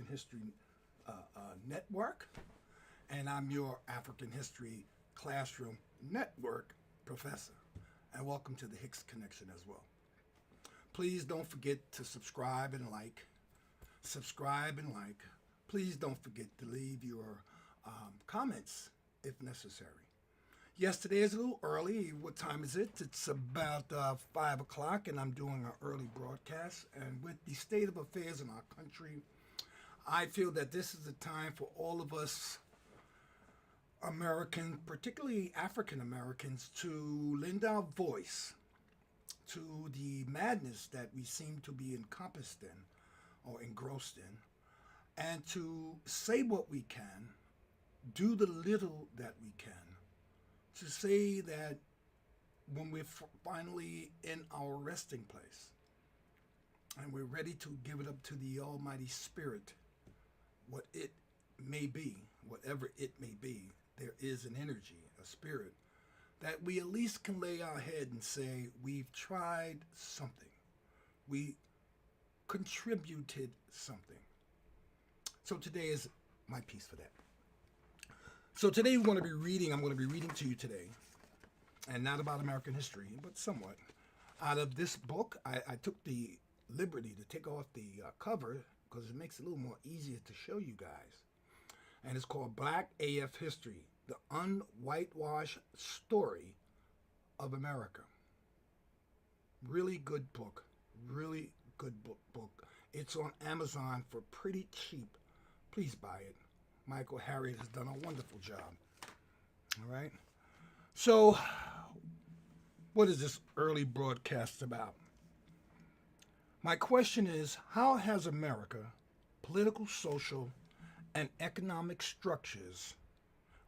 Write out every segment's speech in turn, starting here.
History Network, and I'm your African History Classroom Network professor. And welcome to the Hicks Connection as well. Please don't forget to subscribe and like. Subscribe and like. Please don't forget to leave your comments if necessary. Yesterday is a little early. What time is it? It's about 5 o'clock, and I'm doing an early broadcast. And with the state of affairs in our country, I feel that this is the time for all of us Americans, particularly African Americans, to lend our voice to the madness that we seem to be encompassed in or engrossed in, and to say what we can, do the little that we can, to say that when we're finally in our resting place and we're ready to give it up to the Almighty Spirit, what it may be, whatever it may be, there is an energy, a spirit, that we at least can lay our head and say, we've tried something. We contributed something. So today is my piece for that. So today I'm going to be reading to you today, and not about American history, but somewhat, out of this book. I took the liberty to take off the cover because it makes it a little more easier to show you guys. And it's called Black AF History, the Unwhitewashed Story of America. Really good book. Really good book. It's on Amazon for pretty cheap. Please buy it. Michael Harriot has done a wonderful job. All right? So, what is this early broadcast about? My question is, how has America, political, social, and economic structures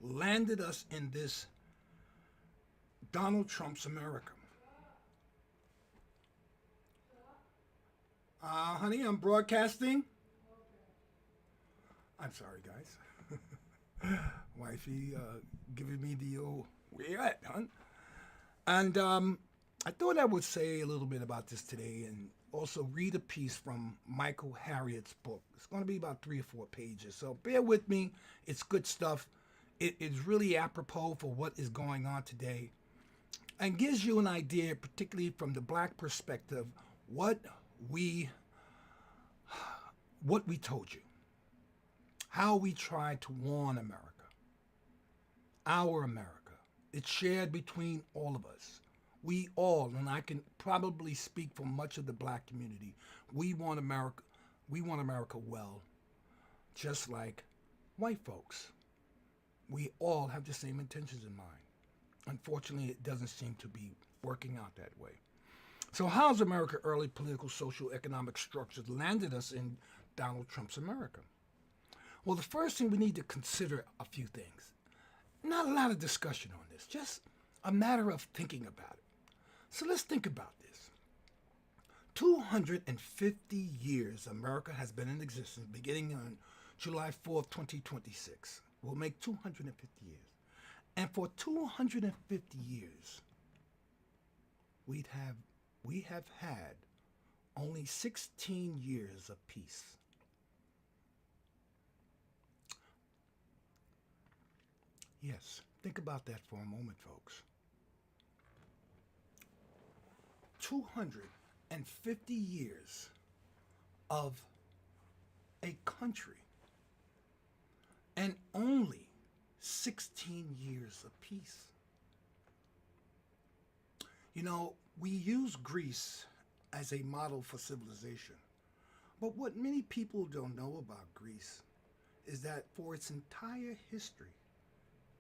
landed us in this Donald Trump's America? Honey, I'm broadcasting. I'm sorry, guys. Wifey giving me the old, where you at, hon? And I thought I would say a little bit about this today and also read a piece from Michael Harriot's book. It's going to be about 3 or 4 pages, so bear with me. It's good stuff. It is really apropos for what is going on today and gives you an idea, particularly from the black perspective, what we told you, how we tried to warn America, our America. It's shared between all of us. We all, and I can probably speak for much of the black community, we want America well, just like white folks. We all have the same intentions in mind. Unfortunately, it doesn't seem to be working out that way. So how's America early political, social, economic structures landed us in Donald Trump's America? Well, the first thing we need to consider a few things. Not a lot of discussion on this, just a matter of thinking about it. So let's think about this. 250 years America has been in existence, beginning on July 4th, 2026. We'll make 250 years. And for 250 years, we have had only 16 years of peace. Yes, think about that for a moment, folks. 250 years of a country and only 16 years of peace. You know, we use Greece as a model for civilization. But what many people don't know about Greece is that for its entire history,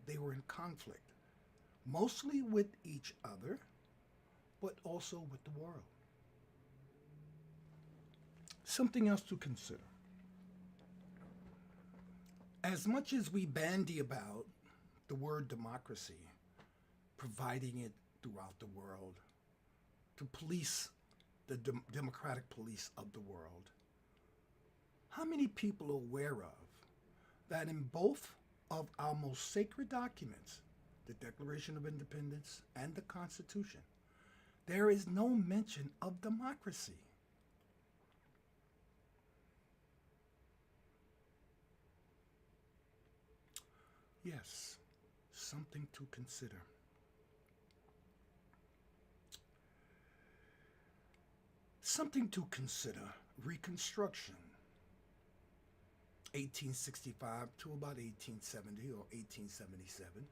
they were in conflict, mostly with each other, but also with the world. Something else to consider. As much as we bandy about the word democracy, providing it throughout the world to police the democratic police of the world, how many people are aware of that in both of our most sacred documents, the Declaration of Independence and the Constitution, there is no mention of democracy? Yes, something to consider. Something to consider. Reconstruction, 1865 to about 1870 or 1877.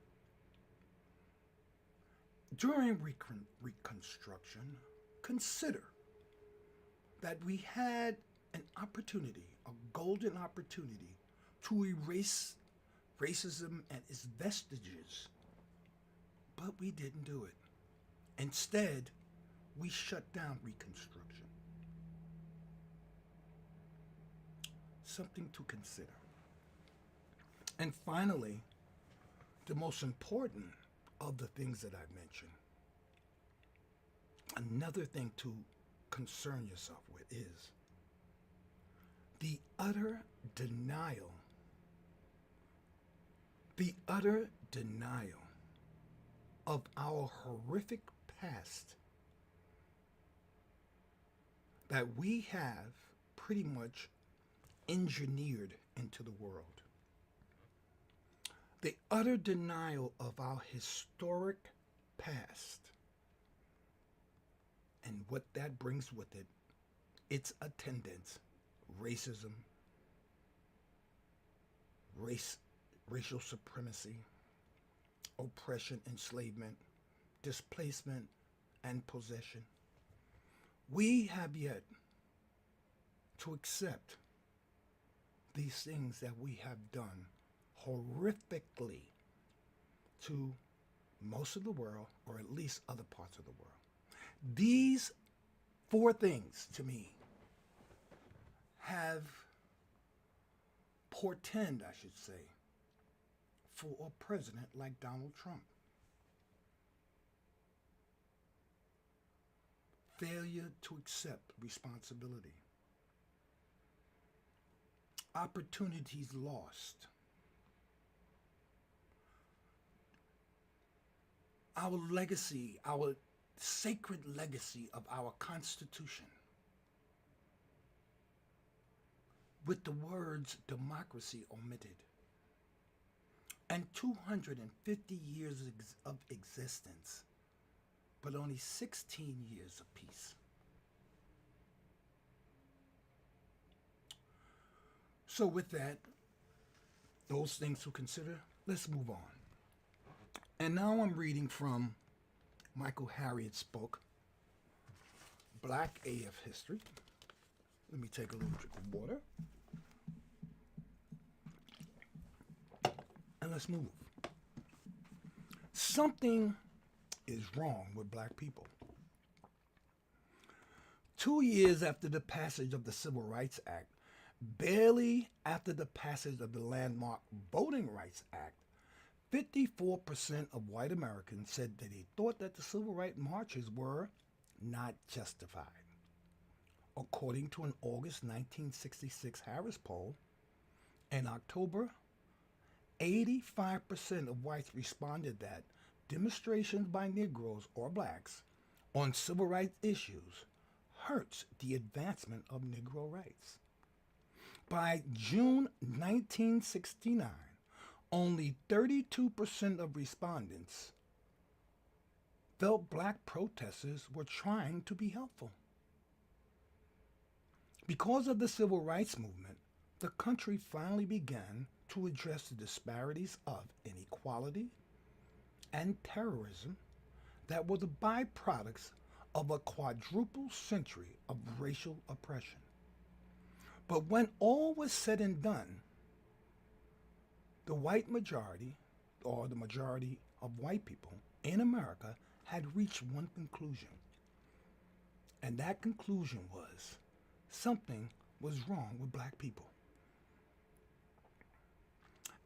During Reconstruction, consider that we had an opportunity, a golden opportunity, to erase racism and its vestiges, but we didn't do it. Instead, we shut down Reconstruction. Something to consider. And finally, the most important of the things that I've mentioned, another thing to concern yourself with is the utter denial, the utter denial of our horrific past that we have pretty much engineered into the world. The utter denial of our historic past and what that brings with it, its attendants, racism, racial supremacy, oppression, enslavement, displacement, and possession. We have yet to accept these things that we have done horrifically to most of the world, or at least other parts of the world. These four things, to me, have portend, I should say, for a president like Donald Trump. Failure to accept responsibility. Opportunities lost. Our legacy, our sacred legacy of our Constitution, with the words democracy omitted, and 250 years of existence, but only 16 years of peace. So with that, those things to consider, let's move on. And now I'm reading from Michael Harriot's book, Black AF History. Let me take a little drink of water. And let's move. Something is wrong with black people. 2 years after the passage of the Civil Rights Act, barely after the passage of the landmark Voting Rights Act, 54% of white Americans said that they thought that the civil rights marches were not justified. According to an August 1966 Harris poll, in October, 85% of whites responded that demonstrations by Negroes or blacks on civil rights issues hurts the advancement of Negro rights. By June 1969, only 32% of respondents felt black protesters were trying to be helpful. Because of the civil rights movement, the country finally began to address the disparities of inequality and terrorism that were the byproducts of a quadruple century of racial oppression. But when all was said and done, the white majority, or the majority of white people in America, had reached one conclusion. And that conclusion was something was wrong with black people.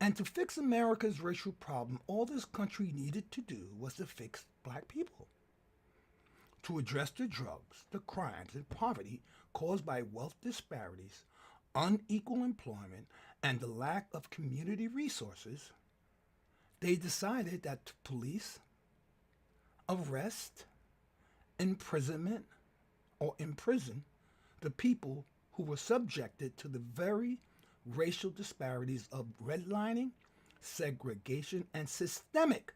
And to fix America's racial problem, all this country needed to do was to fix black people. To address the drugs, the crimes, and poverty caused by wealth disparities, unequal employment, and the lack of community resources, they decided that to police, arrest, imprisonment, or imprison the people who were subjected to the very racial disparities of redlining, segregation, and systemic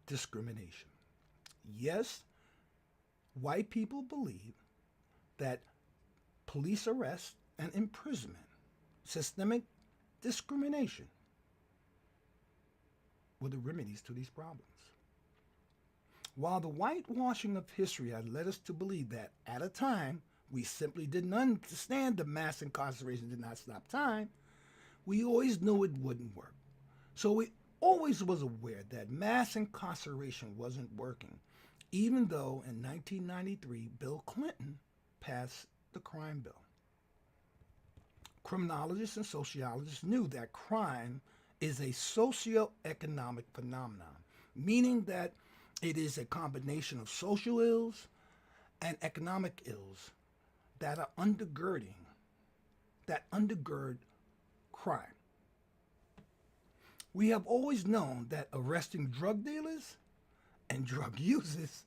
discrimination. Yes, white people believe that police arrest and imprisonment, systemic discrimination, were the remedies to these problems. While the whitewashing of history had led us to believe that at a time we simply didn't understand the mass incarceration did not stop time, we always knew it wouldn't work. So we always was aware that mass incarceration wasn't working, even though in 1993 Bill Clinton passed the crime bill. Criminologists and sociologists knew that crime is a socio-economic phenomenon, meaning that it is a combination of social ills and economic ills that are that undergird crime. We have always known that arresting drug dealers and drug users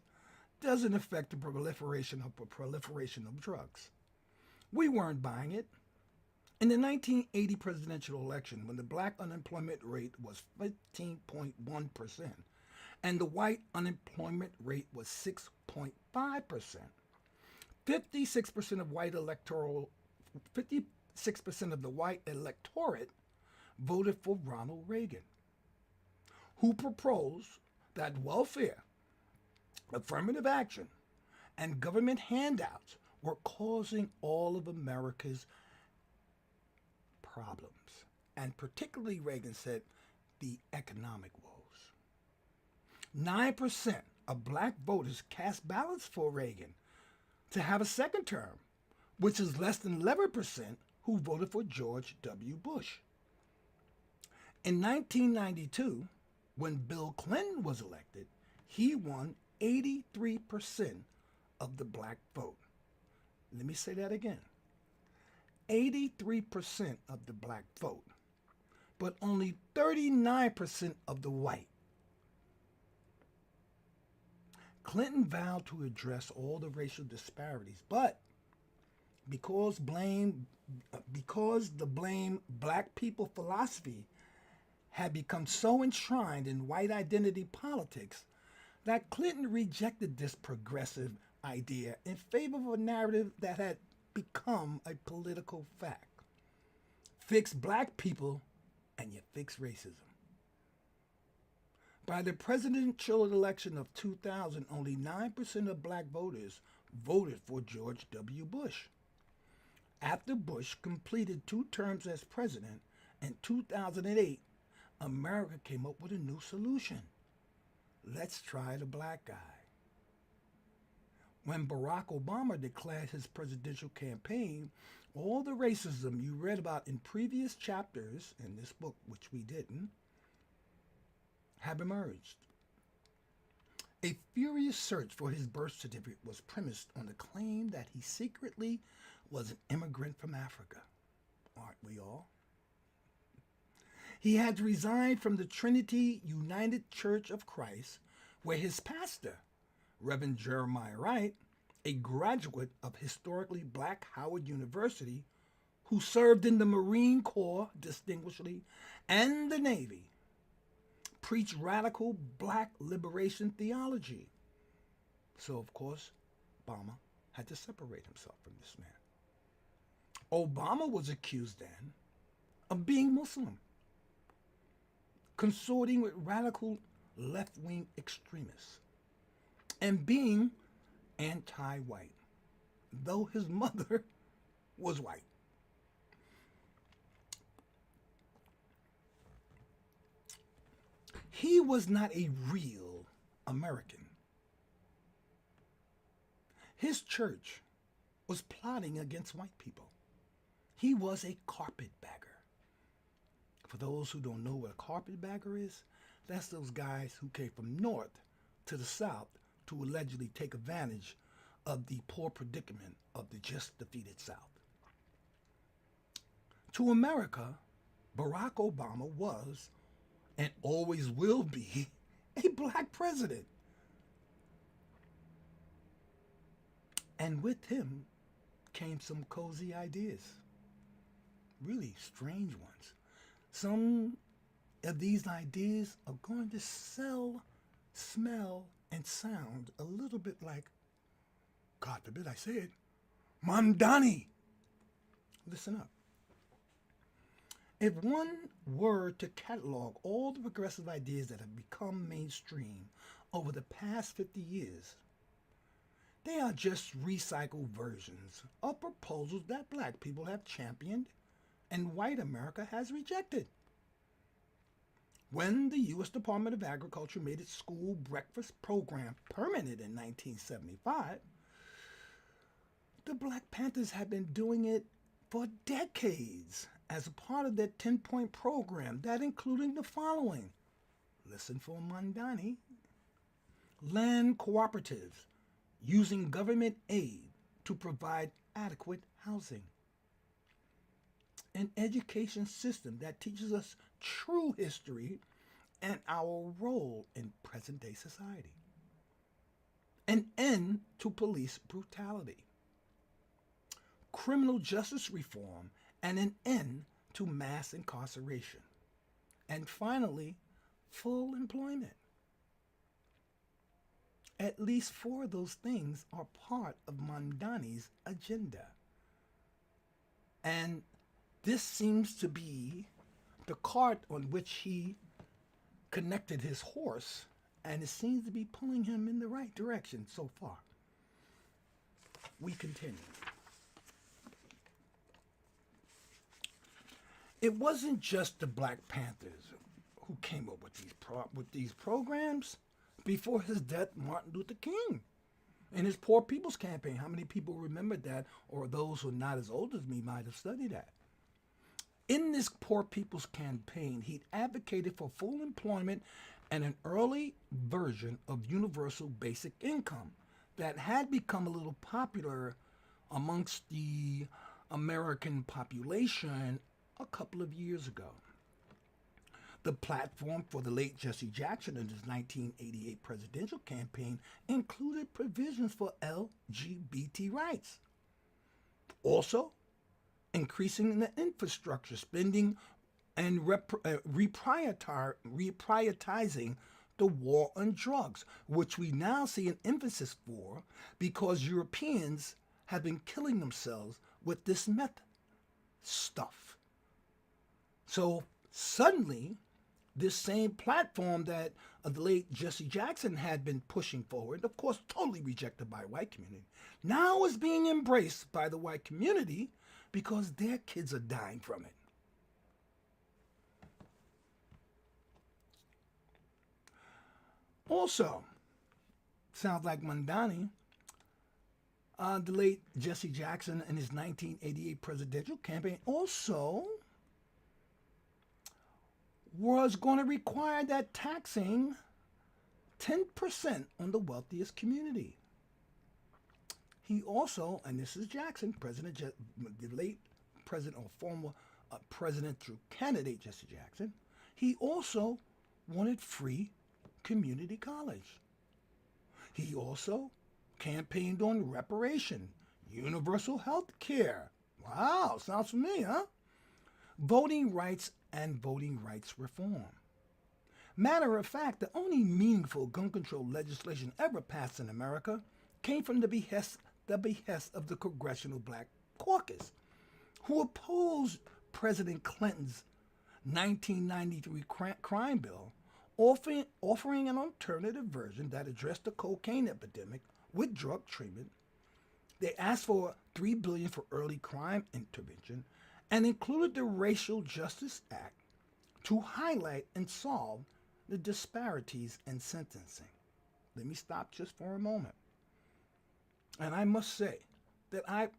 doesn't affect the proliferation of drugs. We weren't buying it. In the 1980 presidential election, when the black unemployment rate was 15.1% and the white unemployment rate was 6.5%, 56% of white electoral 56% of the white electorate voted for Ronald Reagan, who proposed that welfare, affirmative action, and government handouts were causing all of America's problems. And particularly, Reagan said, the economic woes. 9% of black voters cast ballots for Reagan to have a second term, which is less than 11% who voted for George W. Bush. In 1992, when Bill Clinton was elected, he won 83% of the black vote. Let me say that again. 83% of the black vote, but only 39% of the white. Clinton vowed to address all the racial disparities, but because the blame black people philosophy had become so enshrined in white identity politics that Clinton rejected this progressive idea in favor of a narrative that had become a political fact. Fix black people and you fix racism. By the presidential election of 2000, only 9% of black voters voted for George W. Bush. After Bush completed 2 terms as president in 2008, America came up with a new solution. Let's try the black guy. When Barack Obama declared his presidential campaign, all the racism you read about in previous chapters in this book, which we didn't, have emerged. A furious search for his birth certificate was premised on the claim that he secretly was an immigrant from Africa. Aren't we all? He had resigned from the Trinity United Church of Christ, where his pastor, Reverend Jeremiah Wright, a graduate of historically black Howard University, who served in the Marine Corps distinguishedly and the Navy, preached radical black liberation theology. So, of course, Obama had to separate himself from this man. Obama was accused then of being Muslim, consorting with radical left-wing extremists, and being anti-white, though his mother was white. He was not a real American. His church was plotting against white people. He was a carpetbagger. For those who don't know what a carpetbagger is, that's those guys who came from north to the south to allegedly take advantage of the poor predicament of the just defeated South. To America, Barack Obama was and always will be a black president. And with him came some cozy ideas, really strange ones. Some of these ideas are going to smell, and sound a little bit like, God forbid I say it, Mamdani. Listen up. If one were to catalog all the progressive ideas that have become mainstream over the past 50 years, they are just recycled versions of proposals that black people have championed and white America has rejected. When the U.S. Department of Agriculture made its school breakfast program permanent in 1975, the Black Panthers had been doing it for decades as a part of their 10-point program that included the following. Listen for Mamdani. Land cooperatives using government aid to provide adequate housing. An education system that teaches us true history and our role in present-day society. An end to police brutality. Criminal justice reform and an end to mass incarceration. And finally, full employment. At least 4 of those things are part of Mamdani's agenda. And this seems to be the cart on which he connected his horse, and it seems to be pulling him in the right direction so far. We continue. It wasn't just the Black Panthers who came up with these programs. Before his death, Martin Luther King in his Poor People's Campaign. How many people remember that, or those who are not as old as me might have studied that? In this Poor People's Campaign, he advocated for full employment and an early version of universal basic income that had become a little popular amongst the American population a couple of years ago. The platform for the late Jesse Jackson in his 1988 presidential campaign included provisions for LGBT rights. Also, increasing the infrastructure spending and reprioritizing the war on drugs, which we now see an emphasis for because Europeans have been killing themselves with this meth stuff. So suddenly, this same platform that the late Jesse Jackson had been pushing forward, of course totally rejected by the white community, now is being embraced by the white community because their kids are dying from it. Also, sounds like Mamdani, the late Jesse Jackson in his 1988 presidential campaign also was going to require that taxing 10% on the wealthiest community. He also, and this is Jackson, the late president or former presidential candidate Jesse Jackson, he also wanted free community college. He also campaigned on reparation, universal health care. Wow, sounds familiar, huh? Voting rights and voting rights reform. Matter of fact, the only meaningful gun control legislation ever passed in America came from the behest of the Congressional Black Caucus, who opposed President Clinton's 1993 crime bill, offering an alternative version that addressed the cocaine epidemic with drug treatment. They asked for $3 billion for early crime intervention and included the Racial Justice Act to highlight and solve the disparities in sentencing. Let me stop just for a moment. And I must say that I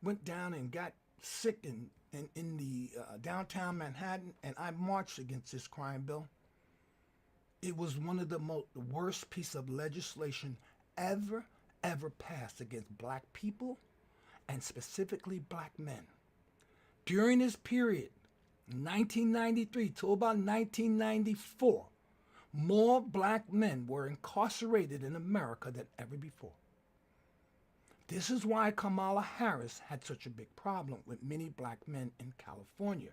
went down and got sick in the downtown Manhattan, and I marched against this crime bill. It was one of the worst pieces of legislation ever passed against black people, and specifically black men. During this period, 1993 to about 1994, more black men were incarcerated in America than ever before. This is why Kamala Harris had such a big problem with many black men in California.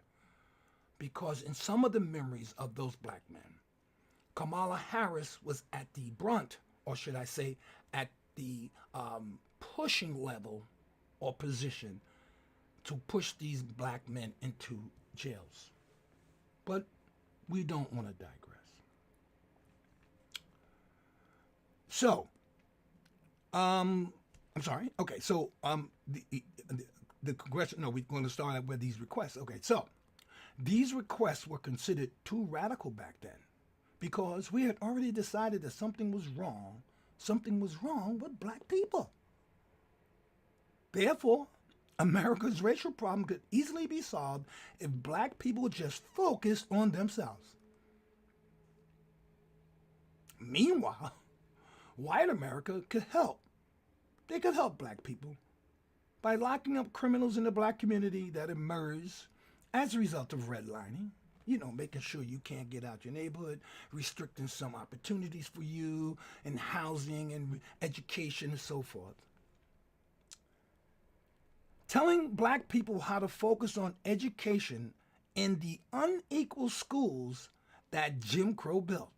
because in some of the memories of those black men, Kamala Harris was at the brunt, or should I say, at the pushing level or position to push these black men into jails. But we don't want to digress. So, I'm sorry. Okay, so the congressional. No, we're going to start with these requests. Okay, so these requests were considered too radical back then because we had already decided that something was wrong. Something was wrong with black people. Therefore, America's racial problem could easily be solved if black people just focused on themselves. Meanwhile, white America could help. They could help black people by locking up criminals in the black community that emerge as a result of redlining. You know, making sure you can't get out your neighborhood, restricting some opportunities for you in housing and education and so forth. Telling black people how to focus on education in the unequal schools that Jim Crow built.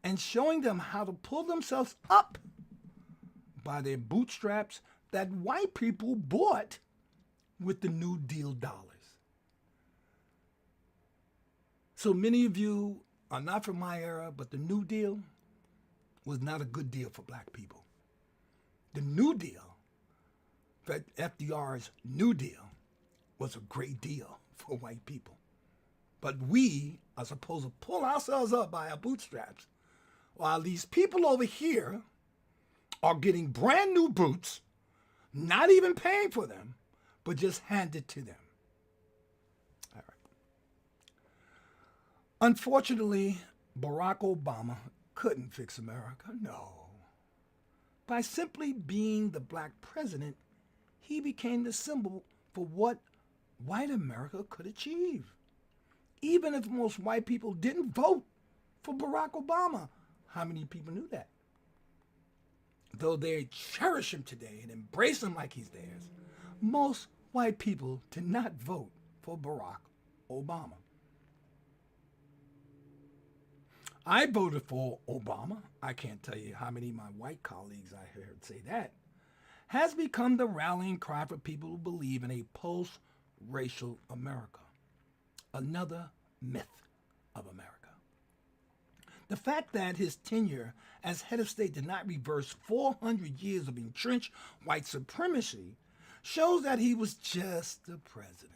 And showing them how to pull themselves up by their bootstraps that white people bought with the New Deal dollars. So many of you are not from my era, but the New Deal was not a good deal for black people. The New Deal, FDR's New Deal, was a great deal for white people. But we are supposed to pull ourselves up by our bootstraps, while these people over here are getting brand new boots, not even paying for them, but just handed to them. All right. Unfortunately, Barack Obama couldn't fix America, no. By simply being the black president, he became the symbol for what white America could achieve. Even if most white people didn't vote for Barack Obama. How many people knew that? Though they cherish him today and embrace him like he's theirs, most white people did not vote for Barack Obama. I voted for Obama. I can't tell you how many of my white colleagues I heard say that. Has become the rallying cry for people who believe in a post-racial America. Another myth of America. The fact that his tenure as head of state did not reverse 400 years of entrenched white supremacy shows that he was just the president.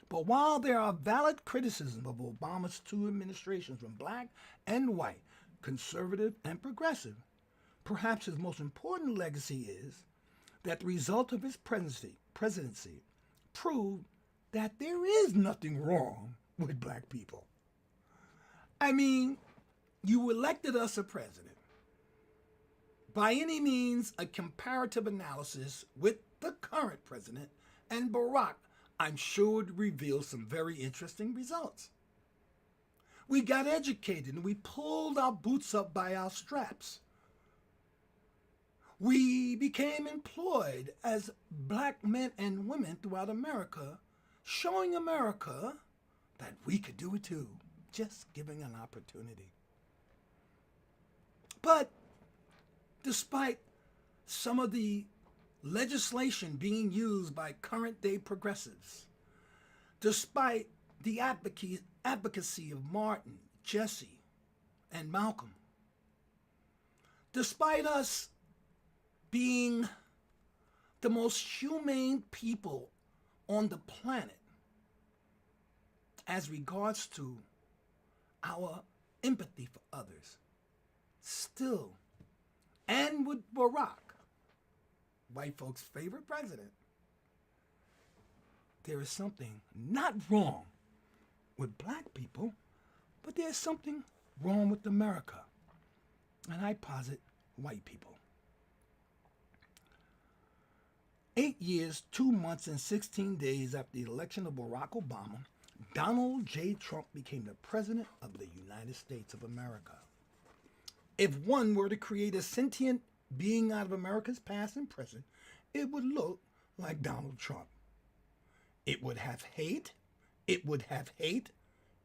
But while there are valid criticisms of Obama's two administrations from black and white, conservative and progressive, perhaps his most important legacy is that the result of his presidency proved that there is nothing wrong with black people. I mean, you elected us a president. By any means, a comparative analysis with the current president and Barack, I'm sure, would reveal some very interesting results. We got educated and we pulled our boots up by our straps. We became employed as black men and women throughout America, showing America that we could do it too, just giving an opportunity. But despite some of the legislation being used by current day progressives, despite the advocacy of Martin, Jesse, and Malcolm, despite us being the most humane people on the planet as regards to our empathy for others, still, and with Barack, white folks' favorite president, there is something not wrong with black people, but there's something wrong with America, and I posit white people. 8 years, 2 months, and 16 days after the election of Barack Obama, Donald J. Trump became the President of the United States of America. If one were to create a sentient being out of America's past and present, it would look like Donald Trump. It would have hate, It would have hate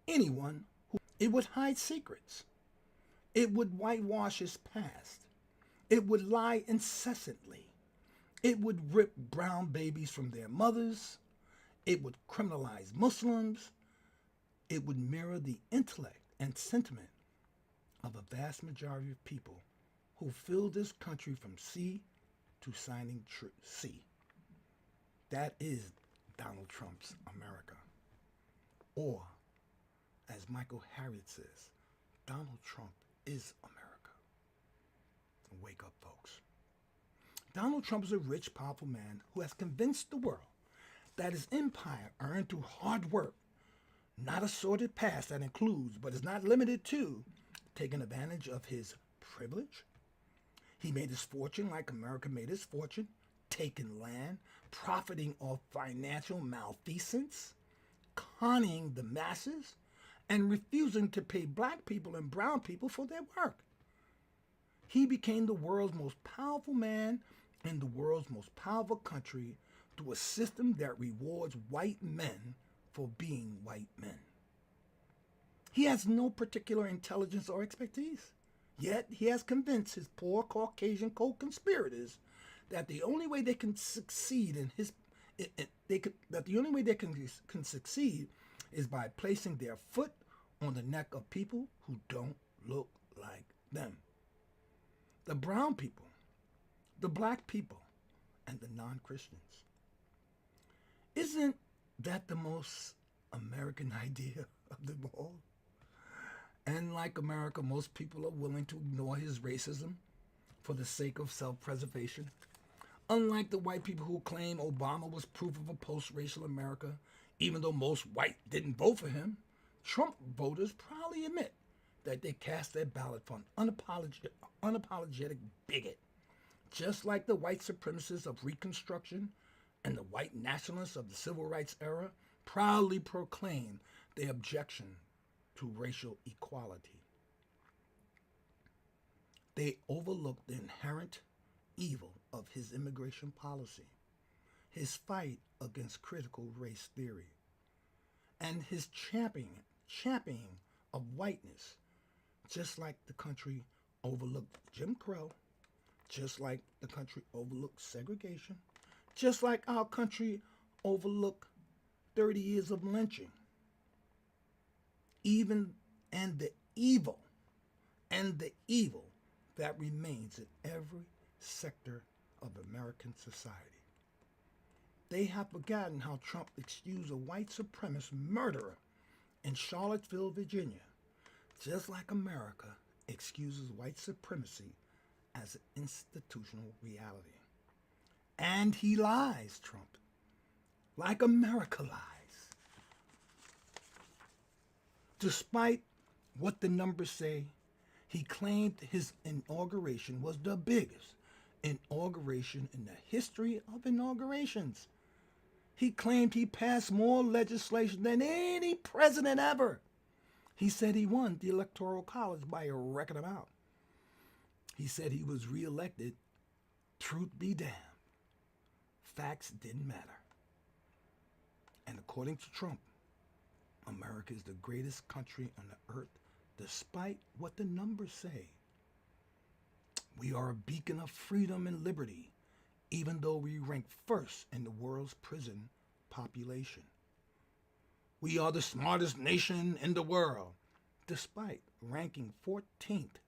anyone who. It would hide secrets. It would whitewash his past. It would lie incessantly. It would rip brown babies from their mothers. It would criminalize Muslims. It would mirror the intellect and sentiment of a vast majority of people who filled this country from sea to shining sea. That is Donald Trump's America. Or, as Michael Harriot says, Donald Trump is America. Wake up, folks. Donald Trump is a rich, powerful man who has convinced the world that his empire, earned through hard work, not a sordid past that includes, but is not limited to, taking advantage of his privilege. He made his fortune like America made his fortune, taking land, profiting off financial malfeasance, conning the masses, and refusing to pay black people and brown people for their work. He became the world's most powerful man in the world's most powerful country through a system that rewards white men for being white men. He has no particular intelligence or expertise, yet he has convinced his poor Caucasian co-conspirators that the only way they can succeed can succeed is by placing their foot on the neck of people who don't look like them. The brown people, the black people, and the non-Christians. Isn't that the most American idea of them all? And like America, most people are willing to ignore his racism for the sake of self-preservation. Unlike the white people who claim Obama was proof of a post-racial America, even though most white didn't vote for him, Trump voters proudly admit that they cast their ballot for an unapologetic bigot, just like the white supremacists of Reconstruction and the white nationalists of the Civil Rights era proudly proclaim their objection to racial equality. They overlook the inherent evil of his immigration policy, his fight against critical race theory, and his championing of whiteness, just like the country overlooked Jim Crow, just like the country overlooked segregation, just like our country overlooked 30 years of lynching. And the evil that remains in every sector of American society. They have forgotten how Trump excused a white supremacist murderer in Charlottesville, Virginia, just like America excuses white supremacy as an institutional reality. And he lies, Trump, like America lies. Despite what the numbers say, he claimed his inauguration was the biggest inauguration in the history of inaugurations. He claimed he passed more legislation than any president ever. He said he won the Electoral College by a record amount. He said he was reelected. Truth be damned, facts didn't matter. And according to Trump, America is the greatest country on the earth, despite what the numbers say. We are a beacon of freedom and liberty, even though we rank first in the world's prison population. We are the smartest nation in the world, despite ranking 14th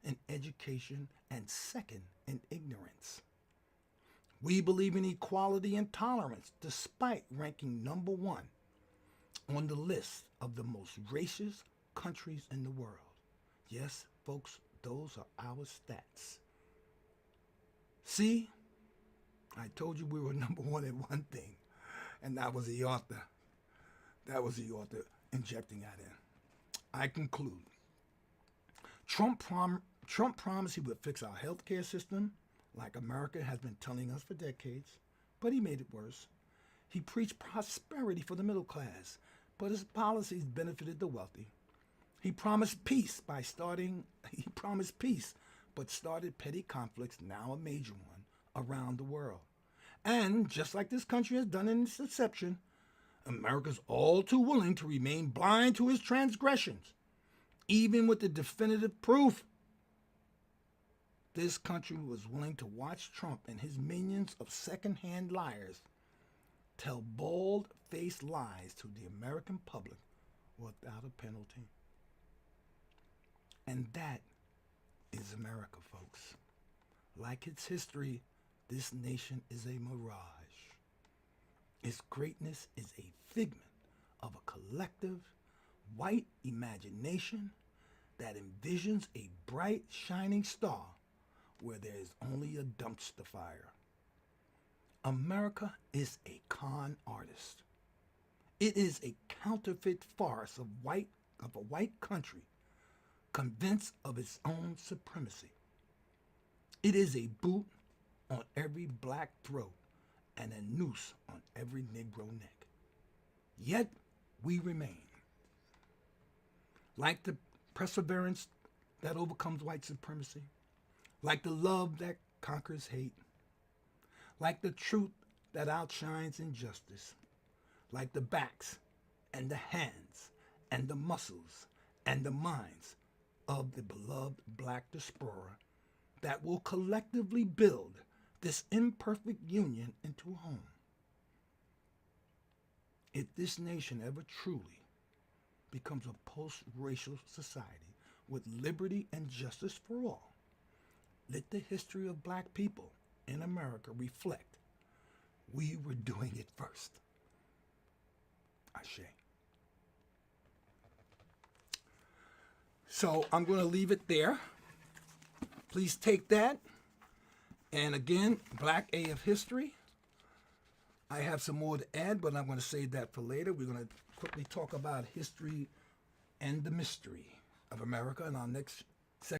in education and second in ignorance. We believe in equality and tolerance, despite ranking number 1 on the list of the most racist countries in the world. Yes, folks, those are our stats. See, I told you we were number 1 at one thing, and that was the author. That was the author injecting that in. I conclude. Trump promised he would fix our healthcare system, like America has been telling us for decades, but he made it worse. He preached prosperity for the middle class, but his policies benefited the wealthy. He promised peace, but started petty conflicts, now a major one, around the world. And just like this country has done in its inception, America's all too willing to remain blind to his transgressions, even with the definitive proof. This country was willing to watch Trump and his minions of second-hand liars tell bald-faced lies to the American public without a penalty. And that is America, folks. Like its history, this nation is a mirage. Its greatness is a figment of a collective, white imagination that envisions a bright, shining star where there is only a dumpster fire. America is a con artist. It is a counterfeit farce of a white country convinced of its own supremacy. It is a boot on every black throat and a noose on every Negro neck. Yet we remain. Like the perseverance that overcomes white supremacy, like the love that conquers hate, like the truth that outshines injustice, like the backs and the hands and the muscles and the minds of the beloved black diaspora that will collectively build this imperfect union into a home. If this nation ever truly becomes a post-racial society with liberty and justice for all, let the history of black people in America reflect we were doing it first. Ashe. So I'm going to leave it there. Please take that. And again, Black AF History. I have some more to add, but I'm going to save that for later. We're going to quickly talk about history and the mystery of America in our next